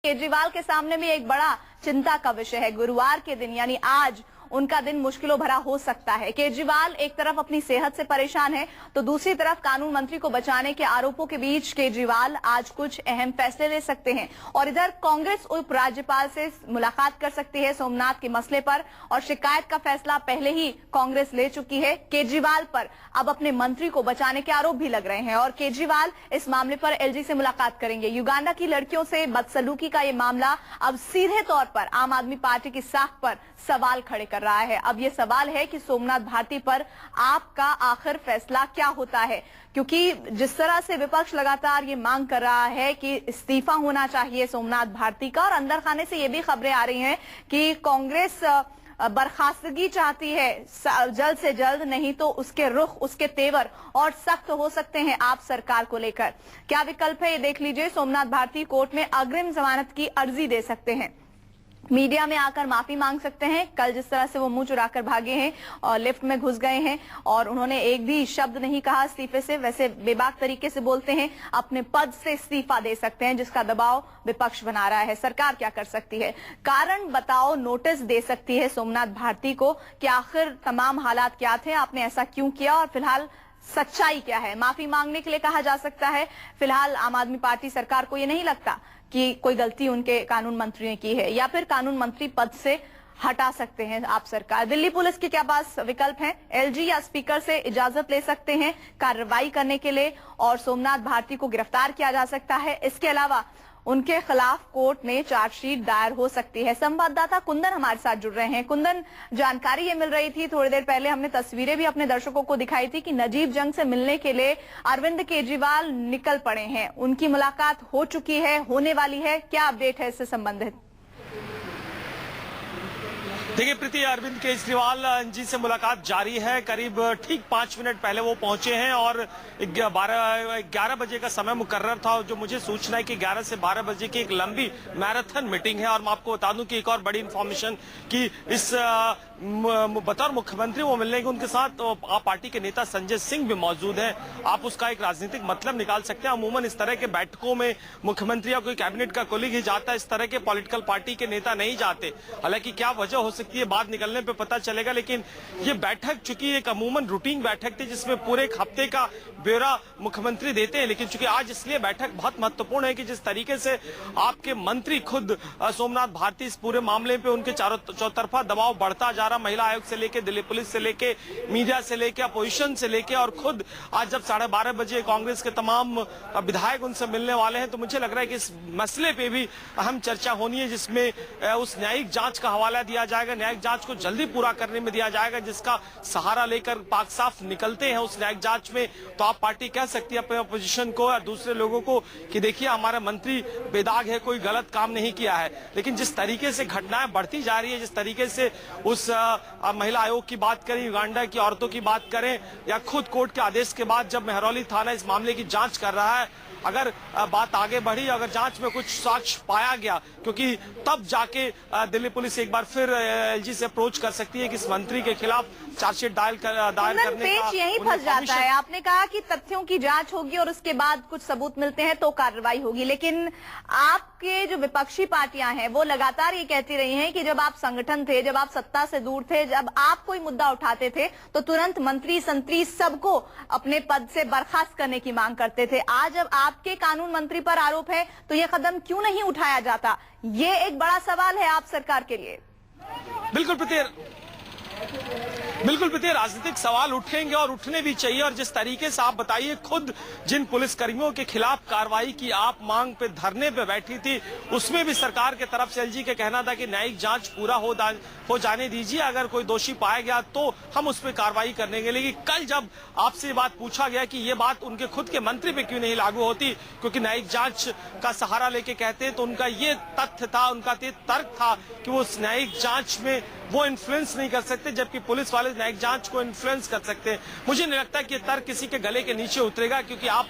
केजरीवाल के सामने भी एक बड़ा चिंता का विषय है। गुरुवार के दिन यानी आज उनका दिन मुश्किलों भरा हो सकता है। केजरीवाल एक तरफ अपनी सेहत से परेशान है तो दूसरी तरफ कानून मंत्री को बचाने के आरोपों के बीच केजरीवाल आज कुछ अहम फैसले ले सकते हैं और इधर कांग्रेस उपराज्यपाल से मुलाकात कर सकती है सोमनाथ के मसले पर और शिकायत का फैसला पहले ही कांग्रेस ले चुकी है। केजरीवाल पर अब अपने मंत्री को बचाने के आरोप भी लग रहे हैं और केजरीवाल इस मामले पर एलजी से मुलाकात करेंगे। युगांडा की लड़कियों से बदसलूकी का ये मामला अब सीधे तौर पर आम आदमी पार्टी की साख पर सवाल खड़े कर रहा है। अब ये सवाल है कि सोमनाथ भारती पर आपका आखिर फैसला क्या होता है, क्योंकि जिस तरह से विपक्ष लगातार ये मांग कर रहा है कि इस्तीफा होना चाहिए सोमनाथ भारती का और अंदर खाने से ये भी खबरें आ रही हैं कि कांग्रेस बर्खास्तगी चाहती है जल्द से जल्द, नहीं तो उसके रुख उसके तेवर और सख्त हो सकते हैं आप सरकार को लेकर। क्या विकल्प है ये देख लीजिए। सोमनाथ भारती कोर्ट में अग्रिम जमानत की अर्जी दे सकते हैं, मीडिया में आकर माफी मांग सकते हैं। कल जिस तरह से वो मुंह चुराकर भागे हैं और लिफ्ट में घुस गए हैं और उन्होंने एक भी शब्द नहीं कहा इस्तीफे से, वैसे बेबाक तरीके से बोलते हैं, अपने पद से इस्तीफा दे सकते हैं जिसका दबाव विपक्ष बना रहा है। सरकार क्या कर सकती है? कारण बताओ नोटिस दे सकती है सोमनाथ भारती को कि आखिर तमाम हालात क्या थे, आपने ऐसा क्यों किया और फिलहाल सच्चाई क्या है। माफी मांगने के लिए कहा जा सकता है। फिलहाल आम आदमी पार्टी सरकार को ये नहीं लगता कि कोई गलती उनके कानून मंत्री ने की है या फिर कानून मंत्री पद से हटा सकते हैं आप सरकार। दिल्ली पुलिस के क्या पास विकल्प हैं? एलजी या स्पीकर से इजाजत ले सकते हैं कार्रवाई करने के लिए और सोमनाथ भारती को गिरफ्तार किया जा सकता है। इसके अलावा उनके खिलाफ कोर्ट में चार्जशीट दायर हो सकती है। संवाददाता कुंदन हमारे साथ जुड़ रहे हैं। कुंदन, जानकारी ये मिल रही थी थोड़ी देर पहले, हमने तस्वीरें भी अपने दर्शकों को दिखाई थी कि नजीब जंग से मिलने के लिए अरविंद केजरीवाल निकल पड़े हैं। उनकी मुलाकात हो चुकी है, होने वाली है, क्या अपडेट है इससे संबंधित? देखिए प्रीति, अरविंद केजरीवाल जी से मुलाकात जारी है। करीब ठीक 5 मिनट पहले वो पहुंचे हैं और 11 बजे का समय मुकर्रर था। जो मुझे सूचना है कि 11 से 12 बजे की एक लंबी मैराथन मीटिंग है। और मैं आपको बता दूं कि एक और बड़ी इंफॉर्मेशन कि इस बतौर मुख्यमंत्री वो मिलने के उनके साथ आप पार्टी के नेता संजय सिंह भी मौजूद हैं। आप उसका एक राजनीतिक मतलब निकाल सकते हैं। अमूमन इस तरह के बैठकों में मुख्यमंत्री या कोई कैबिनेट का कोलीग ही जाता है, इस तरह के पॉलिटिकल पार्टी के नेता नहीं जाते। हालांकि क्या वजह हो सकती है बात निकलने पे पता चलेगा, लेकिन ये बैठक चूंकि एक अमूमन रूटीन बैठक थी जिसमें पूरे एक हफ्ते का ब्यौरा मुख्यमंत्री देते हैं, लेकिन चूंकि आज इसलिए बैठक बहुत महत्वपूर्ण है कि जिस तरीके से आपके मंत्री खुद सोमनाथ भारती इस पूरे मामले पे उनके चारों चौतरफा दबाव बढ़ता जा रहा, महिला आयोग से लेके दिल्ली पुलिस से लेके मीडिया से लेके अपोजिशन से लेके, और खुद आज जब 12:30 बजे कांग्रेस के तमाम विधायक उनसे मिलने वाले हैं तो मुझे लग रहा है कि इस मसले पे भी अहम चर्चा होनी है, जिसमें उस न्यायिक जांच का हवाला दिया जाएगा, न्यायिक जांच को जल्दी पूरा करने में दिया जाएगा, जिसका सहारा लेकर पाक साफ निकलते हैं उस न्यायिक जांच में। तो आप पार्टी कह सकती है अपने अपोजिशन को या दूसरे लोगों को कि देखिए हमारा मंत्री बेदाग है, कोई गलत काम नहीं किया है। लेकिन जिस तरीके से घटनाएं बढ़ती जा रही है, जिस तरीके से उस महिला आयोग की बात करें, युगांडा की औरतों की बात करें, या खुद कोर्ट के आदेश के बाद जब मेहरौली थाना इस मामले की जांच कर रहा है, अगर बात आगे बढ़ी, अगर जांच में कुछ साक्ष्य पाया गया, क्योंकि तब जाके दिल्ली पुलिस एक बार फिर एलजी से अप्रोच कर सकती है कि इस मंत्री के खिलाफ चार्जशीट दायर करने का यही फंस जाता है। आपने कहा कि तथ्यों की जांच होगी और उसके बाद कुछ सबूत मिलते हैं तो कार्रवाई होगी, लेकिन आपके जो विपक्षी पार्टियां हैं वो लगातार ये कहती रही हैं कि जब आप संगठन थे, जब आप सत्ता से दूर थे, जब आप कोई मुद्दा उठाते थे तो तुरंत मंत्री संतरी सबको अपने पद से बर्खास्त करने की मांग करते थे। आज जब आपके कानून मंत्री पर आरोप है तो ये कदम क्यों नहीं उठाया जाता? ये एक बड़ा सवाल है आप सरकार के लिए। बिल्कुल प्रीति, राजनीतिक सवाल उठेंगे और उठने भी चाहिए। और जिस तरीके से आप बताइए, खुद जिन पुलिसकर्मियों के खिलाफ कार्रवाई की आप मांग पे धरने पे बैठी थी, उसमें भी सरकार के तरफ से एलजी का कहना था कि न्यायिक जांच पूरा हो जाने दीजिए, अगर कोई दोषी पाया गया तो हम उस पर कार्रवाई करने के लिए। कल जब आपसे बात पूछा गया कि ये बात उनके खुद के मंत्री पे क्यों नहीं लागू होती, क्योंकि न्यायिक जांच का सहारा लेके कहते हैं, तो उनका ये तथ्य था, उनका ये तर्क था कि वो उस न्यायिक जांच में वो इन्फ्लुएंस नहीं कर सकते, जबकि पुलिस वाले न्यायिक जांच को इन्फ्लुएंस कर सकते हैं। मुझे नहीं लगता कि ये तर्क किसी के गले के नीचे उतरेगा, क्योंकि आप